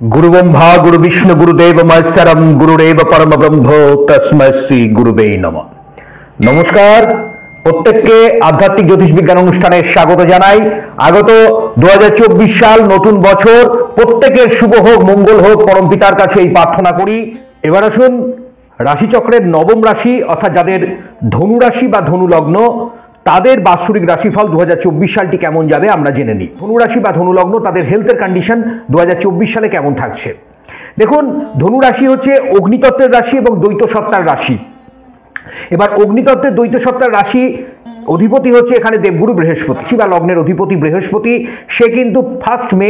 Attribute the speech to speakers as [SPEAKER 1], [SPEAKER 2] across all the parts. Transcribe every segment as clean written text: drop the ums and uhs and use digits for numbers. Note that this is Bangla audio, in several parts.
[SPEAKER 1] गुरु ब्रह्मा गुरु विष्णु गुरुदेव महेश्वरम गुरुदेव परम ब्रह्म तस्मै श्री गुरुवे नमः। नमस्कार, প্রত্যেককে আধ্যাত্মিক জ্যোতিষ বিজ্ঞান অনুষ্ঠানে স্বাগত জানাই। আগত 2024 সাল নতুন বছর প্রত্যেকের শুভ হোক, মঙ্গল হোক, পরম পিতার কাছে এই প্রার্থনা করি। এবার আসুন রাশিচক্রের নবম রাশি অর্থাৎ যাদের ধনু রাশি বা ধনু লগ্ন তাদের বাৎসরিক রাশিফল 2024 সালটি কেমন যাবে আমরা জেনে নিই। ধনু রাশি বা ধনু লগ্ন তাদের হেলথের কন্ডিশন 2024 সালে কেমন থাকছে। দেখুন, ধনু রাশি হচ্ছে অগ্নিতত্ত্বের রাশি এবং দ্বৈত সত্তার রাশি। এবার অগ্নিতত্ত্বের দ্বৈত সত্তার রাশি অধিপতি হচ্ছে এখানে দেবগুরু বৃহস্পতি বা লগ্নের অধিপতি বৃহস্পতি। সে কিন্তু 1 মে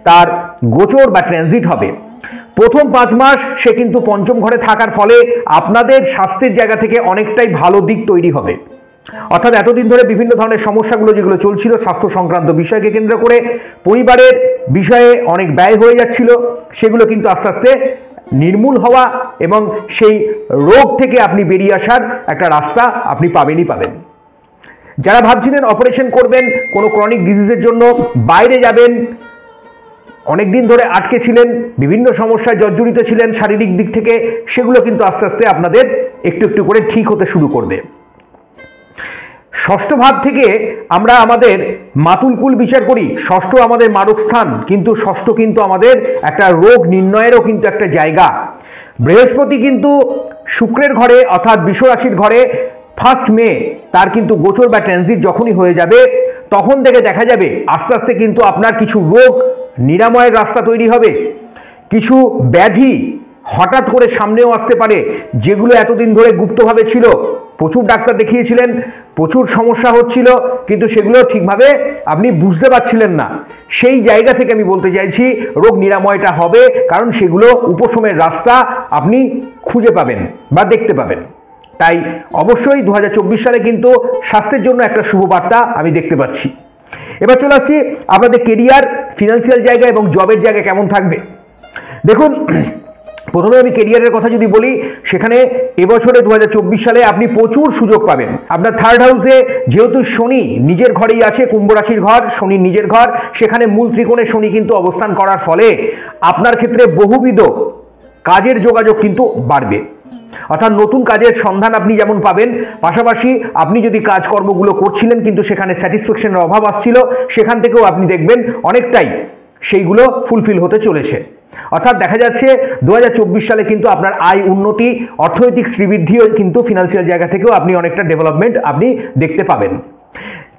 [SPEAKER 1] তার গোচর বা ট্রানজিট হবে। প্রথম 5 মাস সে কিন্তু পঞ্চম ঘরে থাকার ফলে আপনাদের স্বাস্থ্যের জায়গা থেকে অনেকটাই ভালো দিক তৈরি হবে। অর্থাৎ এতদিন ধরে বিভিন্ন ধরনের সমস্যাগুলো যেগুলো চলছিল স্বাস্থ্য সংক্রান্ত বিষয়কে কেন্দ্র করে, পরিবারের বিষয়ে অনেক ব্যয় হয়ে যাচ্ছিল, সেগুলো কিন্তু আস্তে আস্তে নির্মূল হওয়া এবং সেই রোগ থেকে আপনি বেরিয়ে আসার একটা রাস্তা আপনি পাবেনই পাবেন। যারা ভাবছিলেন অপারেশন করবেন, কোনো ক্রনিক ডিজিজের জন্য বাইরে যাবেন, অনেকদিন ধরে আটকে ছিলেন, বিভিন্ন সমস্যায় জর্জরিত ছিলেন শারীরিক দিক থেকে, সেগুলো কিন্তু আস্তে আস্তে আপনাদের একটু একটু করে ঠিক হতে শুরু করবে। ষষ্ঠ ভাব থেকে আমরা আমাদের মাতুলকুল বিচার করি। ষষ্ঠ আমাদের মারক স্থান, কিন্তু ষষ্ঠ কিন্তু আমাদের একটা রোগ নির্ণয়েরও কিন্তু একটা জায়গা। বৃহস্পতি কিন্তু শুক্রের ঘরে অর্থাৎ বৃষ রাশির ঘরে 1 মে তার কিন্তু গোচর বা ট্রানজিট যখনই হয়ে যাবে তখন থেকে দেখা যাবে আস্তে আস্তে কিন্তু আপনার কিছু রোগ নিরাময়ের রাস্তা তৈরি হবে। কিছু ব্যাধি হঠাৎ করে সামনেও আসতে পারে, যেগুলো এতদিন ধরে গুপ্তভাবে ছিল। প্রচুর ডাক্তার দেখিয়েছিলেন, প্রচুর সমস্যা হচ্ছিল, কিন্তু সেগুলো ঠিকভাবে আপনি বুঝতে পারছিলেন না। সেই জায়গা থেকে আমি বলতে চাইছি রোগ নিরাময়টা হবে, কারণ সেগুলো উপশমের রাস্তা আপনি খুঁজে পাবেন বা দেখতে পাবেন। তাই অবশ্যই 2024 সালে কিন্তু স্বাস্থ্যের জন্য একটা শুভ বার্তা আমি দেখতে পাচ্ছি। এবার চলে আসছি আপনাদের কেরিয়ার, ফিনান্সিয়াল জায়গা এবং জবের জায়গা কেমন থাকবে। দেখুন, প্রথমে আমি কেরিয়ারের কথা যদি বলি, সেখানে এবছরে 2024 সালে আপনি প্রচুর সুযোগ পাবেন। আপনার 3rd হাউসে যেহেতু শনি নিজের ঘরেই আছে, কুম্ভ রাশির ঘর, শনির নিজের ঘর, সেখানে মূল ত্রিকোণে শনি কিন্তু অবস্থান করার ফলে আপনার ক্ষেত্রে বহুবিধ কাজের যোগাযোগ কিন্তু বাড়বে। অর্থাৎ নতুন কাজের সন্ধান আপনি যেমন পাবেন, পাশাপাশি আপনি যদি কাজকর্মগুলো করছিলেন কিন্তু সেখানে স্যাটিসফ্যাকশনের অভাব আসছিল, সেখান থেকেও আপনি দেখবেন অনেকটাই সেইগুলো ফুলফিল হতে চলেছে। অর্থাৎ দেখা যাচ্ছে 2024 সালে কিন্তু আপনার আয় উন্নতি, অর্থনৈতিক শ্রীবৃদ্ধিও কিন্তু ফিনান্সিয়াল জায়গা থেকেও আপনি অনেকটা ডেভেলপমেন্ট আপনি দেখতে পাবেন।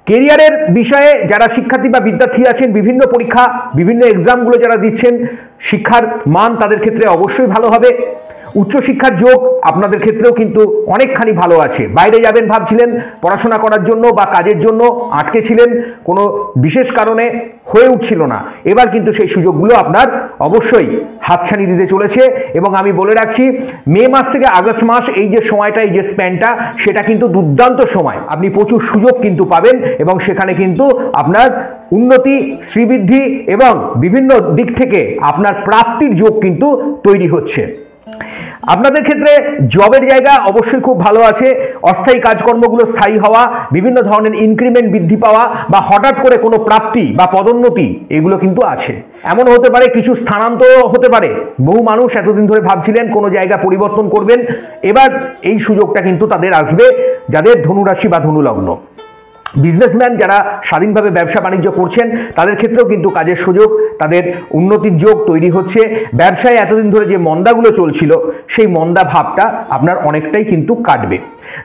[SPEAKER 1] কেরিয়ারের বিষয়ে যারা শিক্ষার্থী বা বিদ্যার্থী আছেন, বিভিন্ন পরীক্ষা বিভিন্ন এক্সামগুলো যারা দিচ্ছেন, শিক্ষার মান তাদের ক্ষেত্রে অবশ্যই ভালো হবে। উচ্চশিক্ষার যোগ আপনাদের ক্ষেত্রেও কিন্তু অনেকখানি ভালো আছে। বাইরে যাবেন ভাবছিলেন পড়াশোনা করার জন্য বা কাজের জন্য, আটকে ছিলেন, কোনো বিশেষ কারণে হয়ে উঠছিল না, এবার কিন্তু সেই সুযোগগুলো আপনার অবশ্যই হাতছানি দিতে চলেছে। এবং আমি বলে রাখছি, মে মাস থেকে আগস্ট মাস এই যে সময়টা, এই যে স্প্যানটা, সেটা কিন্তু দুর্দান্ত সময়। আপনি প্রচুর সুযোগ কিন্তু পাবেন এবং সেখানে কিন্তু আপনার উন্নতি, শ্রীবৃদ্ধি এবং বিভিন্ন দিক থেকে আপনার প্রাপ্তির যোগ কিন্তু তৈরি হচ্ছে। আপনাদের ক্ষেত্রে জবের জায়গা অবশ্যই খুব ভালো আছে। অস্থায়ী কাজকর্মগুলো স্থায়ী হওয়া, বিভিন্ন ধরনের ইনক্রিমেন্ট বৃদ্ধি পাওয়া বা হঠাৎ করে কোনো প্রাপ্তি বা পদোন্নতি, এগুলো কিন্তু আছে। এমন হতে পারে কিছু স্থানান্তর হতে পারে। বহু মানুষ এতদিন ধরে ভাবছিলেন কোনো জায়গা পরিবর্তন করবেন, এবার এই সুযোগটা কিন্তু তাদের আসবে যাদের ধনুরাশি বা ধনু লগ্ন। বিজনেসম্যান যারা স্বাধীনভাবে ব্যবসা বাণিজ্য করছেন তাদের ক্ষেত্রেও কিন্তু কাজের সুযোগ, তাদের উন্নতির যোগ তৈরি হচ্ছে। ব্যবসায় এতদিন ধরে যে মন্দাগুলো চলছিল সেই মন্দা ভাবটা আপনার অনেকটাই কিন্তু কাটবে।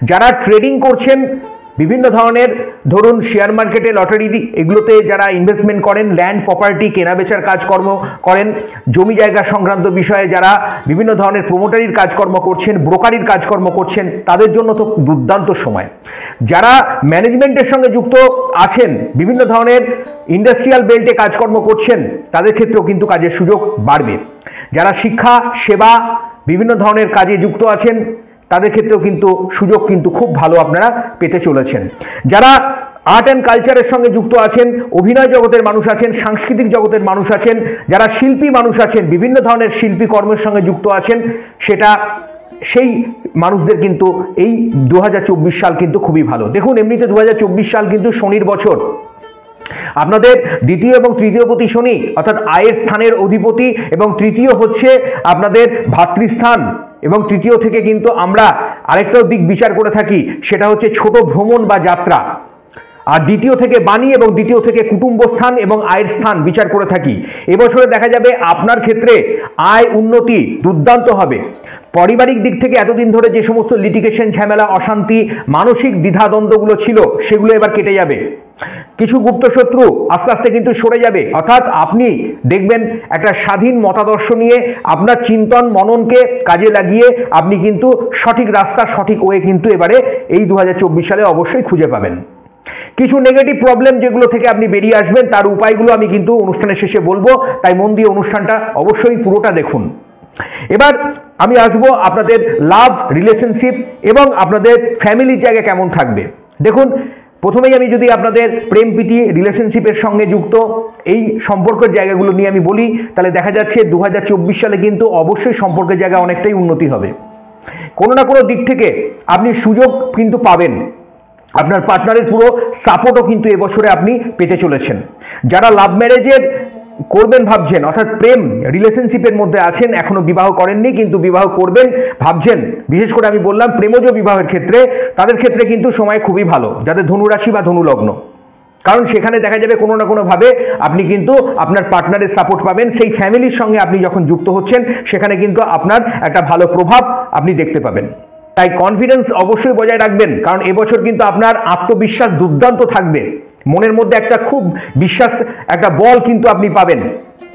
[SPEAKER 1] যারা ট্রেডিং করছেন, বিভিন্ন ধরনের ধরুন শেয়ার মার্কেটে, লটারি এগুলোতে যারা ইনভেস্টমেন্ট করেন, ল্যান্ড প্রপার্টি কেনাবেচার কাজকর্ম করেন, জমি জায়গা সংক্রান্ত বিষয়ে যারা বিভিন্ন ধরনের প্রমোটারির কাজকর্ম করছেন, ব্রোকারির কাজকর্ম করছেন, তাদের জন্য তো দুর্দান্ত সময়। যারা ম্যানেজমেন্টের সঙ্গে যুক্ত আছেন, বিভিন্ন ধরনের ইন্ডাস্ট্রিয়াল বেল্টে কাজকর্ম করছেন, তাদের ক্ষেত্রেও কিন্তু কাজের সুযোগ বাড়বে। যারা শিক্ষা, সেবা, বিভিন্ন ধরনের কাজে যুক্ত আছেন, তাদের ক্ষেত্রেও কিন্তু সুযোগ কিন্তু খুব ভালো আপনারা পেতে চলেছেন। যারা আর্ট অ্যান্ড কালচারের সঙ্গে যুক্ত আছেন, অভিনয় জগতের মানুষ আছেন, সাংস্কৃতিক জগতের মানুষ আছেন, যারা শিল্পী মানুষ আছেন, বিভিন্ন ধরনের শিল্পী কর্মের সঙ্গে যুক্ত আছেন, সেই মানুষদের কিন্তু এই 2024 সাল কিন্তু খুবই ভালো। দেখুন, এমনিতে 2024 সাল কিন্তু শনির বছর, আপনাদের দ্বিতীয় এবং তৃতীয়পতি শনি অর্থাৎ আয়ের স্থানের অধিপতি, এবং তৃতীয় হচ্ছে আপনাদের ভাতৃস্থান, এবং তৃতীয় থেকে কিন্তু আমরা আরেকটাও দিক বিচার করে থাকি, সেটা হচ্ছে ছোট ভ্রমণ বা যাত্রা। আর দ্বিতীয় থেকে বাণী এবং দ্বিতীয় থেকে কুটুম্ব স্থান এবং আয়ের স্থান বিচার করে থাকি। এবছরে দেখা যাবে আপনার ক্ষেত্রে আয় উন্নতি দুর্দান্ত হবে। পারিবারিক দিক থেকে এতদিন ধরে যে সমস্ত লিটিগেশন, ঝামেলা, অশান্তি, মানসিক দ্বিধাদ্বন্দ্বগুলো ছিল সেগুলো এবার কেটে যাবে। কিছু গুপ্ত শত্রু আস্তে আস্তে কিন্তু সরে যাবে, অর্থাৎ আপনি দেখবেন একটা স্বাধীন মতাদর্শ নিয়ে আপনার চিন্তন মননকে কাজে লাগিয়ে আপনি কিন্তু সঠিক রাস্তা, সঠিক ওয়ে কিন্তু এবারে এই 2024 সালে অবশ্যই খুঁজে পাবেন। কিছু নেগেটিভ প্রবলেম যেগুলো থেকে আপনি বেরিয়ে আসবেন তার উপায়গুলো আমি কিন্তু অনুষ্ঠানের শেষে বলবো, তাই মন দিয়ে অনুষ্ঠানটা অবশ্যই পুরোটা দেখুন। এবার আমি আসবো আপনাদের লাভ, রিলেশনশিপ এবং আপনাদের ফ্যামিলির জায়গা কেমন থাকবে। দেখুন, প্রথমেই আমি যদি আপনাদের প্রেম প্রীতি রিলেশনশিপের সঙ্গে যুক্ত এই সম্পর্কের জায়গাগুলো নিয়ে আমি বলি, তাহলে দেখা যাচ্ছে 2024 সালে কিন্তু অবশ্যই সম্পর্কের জায়গা অনেকটাই উন্নতি হবে। কোনো না কোনো দিক থেকে আপনি সুযোগ কিন্তু পাবেন, আপনার পার্টনারের পুরো সাপোর্টও কিন্তু এবছরে আপনি পেতে চলেছেন। যারা লাভ ম্যারেজের করবেন ভাবছেন, অর্থাৎ প্রেম রিলেশনশিপের মধ্যে আছেন, এখনো বিবাহ করেননি কিন্তু বিবাহ করবেন ভাবছেন, বিশেষ করে আমি বললাম প্রেমজ বিবাহের ক্ষেত্রে, তাদের ক্ষেত্রে কিন্তু সময় খুবই ভালো, যাদের ধনুরাশি বা ধনুলগ্ন। কারণ সেখানে দেখা যাবে কোনো না কোনোভাবে আপনি কিন্তু আপনার পার্টনারের সাপোর্ট পাবেন। সেই ফ্যামিলির সঙ্গে আপনি যখন যুক্ত হচ্ছেন সেখানে কিন্তু আপনার একটা ভালো প্রভাব আপনি দেখতে পাবেন। তাই কনফিডেন্স অবশ্যই বজায় রাখবেন, কারণ এবছর কিন্তু আপনার আত্মবিশ্বাস দুর্দান্ত থাকবে, মনের মধ্যে একটা খুব বিশ্বাস, একটা বল কিন্তু আপনি পাবেন।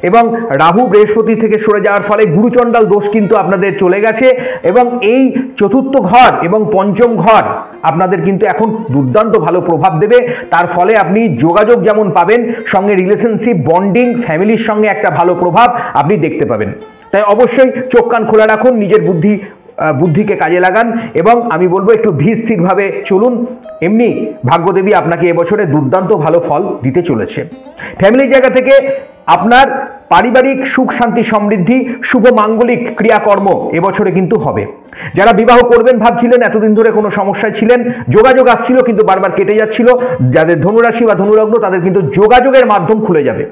[SPEAKER 1] এবং রাহু বৃহস্পতি থেকে সরে যাওয়ার ফলে গুরুচণ্ডাল দোষ কিন্তু আপনাদের চলে গেছে, এবং এই চতুর্থ ঘর এবং পঞ্চম ঘর আপনাদের কিন্তু এখন দুর্দান্ত ভালো প্রভাব দেবে। তার ফলে আপনি যোগাযোগ যেমন পাবেন, সঙ্গে রিলেশনশিপ, বন্ডিং, ফ্যামিলির সঙ্গে একটা ভালো প্রভাব আপনি দেখতে পাবেন। তাই অবশ্যই চোখ কান খোলা রাখুন, নিজের বুদ্ধিকে কাজে লাগান, এবং আমি বলবো একটু ধীর স্থিরভাবে চলুন। এমনি ভাগ্যদেবী আপনাকে এবছরে দুর্দান্ত ভালো ফল দিতে চলেছে। ফ্যামিলির জায়গা থেকে আপনার পারিবারিক সুখ, শান্তি, সমৃদ্ধি, শুভ মাঙ্গলিক ক্রিয়াকর্ম এবছরে কিন্তু হবে। যারা বিবাহ করবেন ভাবছিলেন, এতদিন ধরে কোনো সমস্যায় ছিলেন, যোগাযোগ আসছিল কিন্তু বারবার কেটে যাচ্ছিল, যাদের ধনুরাশি বা ধনুলগ্ন তাদের কিন্তু যোগাযোগের মাধ্যম খুলে যাবে।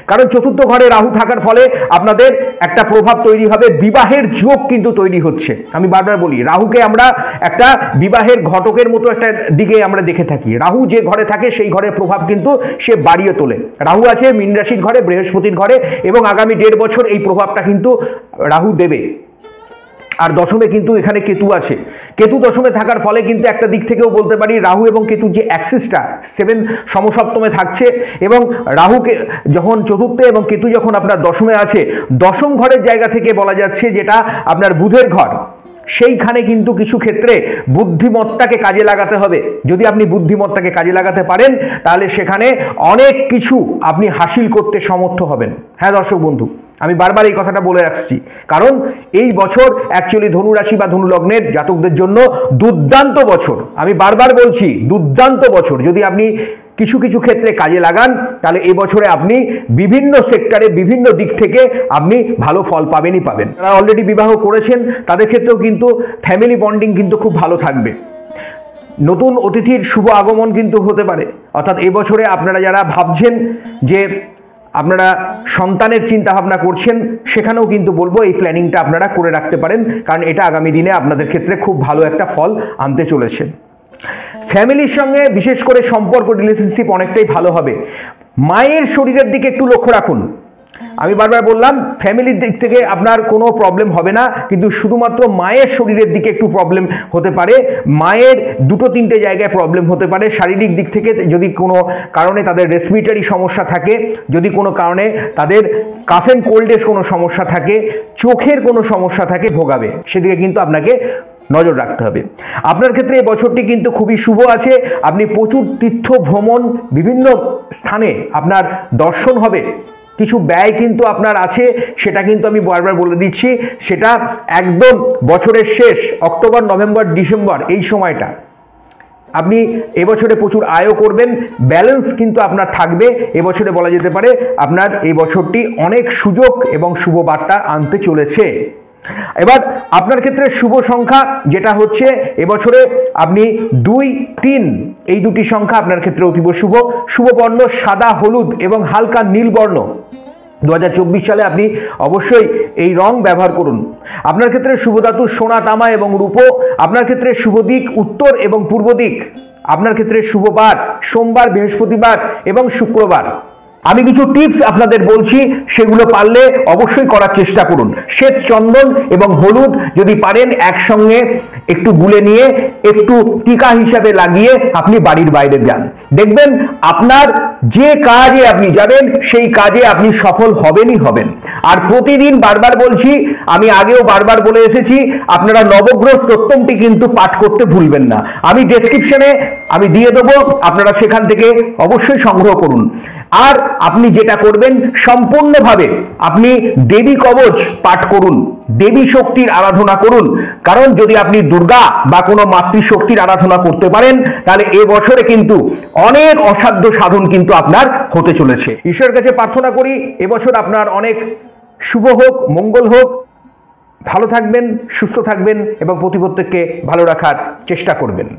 [SPEAKER 1] কারণ চতুর্থ ঘরে রাহু থাকার ফলে আপনাদের একটা প্রভাব তৈরি হবে, বিবাহের যোগ কিন্তু তৈরি হচ্ছে। আমি বারবার বলি, রাহুকে আমরা একটা বিবাহের ঘটকের মতো একটা দিকে আমরা দেখে থাকি। রাহু যে ঘরে থাকে সেই ঘরের প্রভাব কিন্তু সে বাড়িয়ে তোলে। রাহু আছে মীন রাশির ঘরে, বৃহস্পতির ঘরে, এবং আগামী 1.5 বছর এই প্রভাবটা কিন্তু রাহু দেবে। আর দশমে কিন্তু এখানে কেতু আছে। কেতু দশমে থাকার ফলে কিন্তু একটা দিক থেকেও বলতে পারি রাহু এবং কেতুর যে অ্যাক্সিসটা 7 সমসপ্তমে থাকছে, এবং রাহুকে যখন চতুর্থে এবং কেতু যখন আপনার দশমে আছে, দশম ঘরের জায়গা থেকে বলা যাচ্ছে যেটা আপনার বুধের ঘর, সেইখানে কিন্তু কিছু ক্ষেত্রে বুদ্ধিমত্তাকে কাজে লাগাতে হবে। যদি আপনি বুদ্ধিমত্তাকে কাজে লাগাতে পারেন তাহলে সেখানে অনেক কিছু আপনি হাসিল করতে সমর্থ হবেন। হ্যাঁ দর্শক বন্ধু, আমি বারবার এই কথাটা বলে রাখছি, কারণ এই বছর অ্যাকচুয়ালি ধনুরাশি বা ধনুলগ্নের জাতকদের জন্য দুর্দান্ত বছর। আমি বারবার বলছি দুর্দান্ত বছর। যদি আপনি কিছু কিছু ক্ষেত্রে কাজে লাগান তাহলে এই বছরে আপনি বিভিন্ন সেক্টরে, বিভিন্ন দিক থেকে আপনি ভালো ফল পাবেনই পাবেন। যারা অলরেডি বিবাহ করেছেন তাদের ক্ষেত্রেও কিন্তু ফ্যামিলি বন্ডিং কিন্তু খুব ভালো থাকবে। নতুন অতিথির শুভ আগমন কিন্তু হতে পারে। অর্থাৎ এবছরে আপনারা যারা ভাবছেন যে আপনারা সন্তানের চিন্তা ভাবনা করছেন, সেখানেও কিন্তু বলবো এই প্ল্যানিংটা আপনারা করে রাখতে পারেন, কারণ এটা আগামী দিনে আপনাদের ক্ষেত্রে খুব ভালো একটা ফল আনতে চলেছে। ফ্যামিলির সঙ্গে বিশেষ করে সম্পর্ক, রিলেশনশিপ অনেকটাই ভালো হবে। মায়ের শরীরের দিকে একটু লক্ষ্য রাখুন। আমি বারবার বললাম ফ্যামিলির দিক থেকে আপনার কোনো প্রবলেম হবে না, কিন্তু শুধুমাত্র মায়ের শরীরের দিকে একটু প্রবলেম হতে পারে। মায়ের 2-3টে জায়গায় প্রবলেম হতে পারে। শারীরিক দিক থেকে যদি কোনো কারণে তাদের রেসপিরেটরি সমস্যা থাকে, যদি কোনো কারণে তাদের কাফ অ্যান্ড কোল্ডের কোনো সমস্যা থাকে, চোখের কোনো সমস্যা থাকে, ভোগাবে, সেদিকে কিন্তু আপনাকে নজর রাখতে হবে। আপনার ক্ষেত্রে এই বছরটি কিন্তু খুবই শুভ আছে। আপনি প্রচুর তীর্থ ভ্রমণ, বিভিন্ন স্থানে আপনার দর্শন হবে। কিছু ব্যয় কিন্তু আপনার আছে, সেটা কিন্তু আমি বারবার বলে দিচ্ছি, সেটা একদম বছরের শেষ অক্টোবর, নভেম্বর, ডিসেম্বর এই সময়টা আপনি এবছরে প্রচুর আয়ও করবেন। ব্যালেন্স কিন্তু আপনার থাকবে। এবছরে বলা যেতে পারে আপনার এই বছরটি অনেক সুযোগ এবং শুভ বার্তা আনতে চলেছে। এবার আপনার ক্ষেত্রে শুভ সংখ্যা যেটা হচ্ছে এবছরে আপনি 2, 3 এই দুটি সংখ্যা আপনার ক্ষেত্রে অতীব শুভ। শুভ বর্ণ সাদা, হলুদ এবং হালকা নীল বর্ণ। 2024 সালে আপনি অবশ্যই এই রং ব্যবহার করুন। আপনার ক্ষেত্রে শুভ ধাতু সোনা, তামা এবং রূপো। আপনার ক্ষেত্রে শুভ দিক উত্তর এবং পূর্ব দিক। আপনার ক্ষেত্রে শুভ বার সোমবার, বৃহস্পতিবার এবং শুক্রবার। আমি কিছু টিপস আপনাদের বলছি, সেগুলো পারলে অবশ্যই করার চেষ্টা করুন। শ্বেত চন্দন এবং হলুদ যদি পারেন একসঙ্গে একটু গুলে নিয়ে একটু টিকা হিসাবে লাগিয়ে আপনি বাড়ির বাইরে যান, দেখবেন আপনার যে কাজে আপনি যাবেন সেই কাজে আপনি সফল হবেনই হবেন। আর প্রতিদিন বারবার বলছি, আমি আগেও বারবার বলে এসেছি, আপনারা নবগ্রহ স্তোত্রমটি কিন্তু পাঠ করতে ভুলবেন না। আমি ডেসক্রিপশনে আমি দিয়ে দেবো, আপনারা সেখান থেকে অবশ্যই সংগ্রহ করুন। আর আপনি যেটা করবেন, সম্পূর্ণভাবে আপনি দেবী কবচ পাঠ করুন, দেবী শক্তির আরাধনা করুন। কারণ যদি আপনি দুর্গা বা কোনো মাতৃশক্তির আরাধনা করতে পারেন, তাহলে এবছরে কিন্তু অনেক অসাধ্য সাধন কিন্তু আপনার হতে চলেছে। ঈশ্বরের কাছে প্রার্থনা করি এবছর আপনার অনেক শুভ হোক, মঙ্গল হোক। ভালো থাকবেন, সুস্থ থাকবেন এবং প্রত্যেককে ভালো রাখার চেষ্টা করবেন।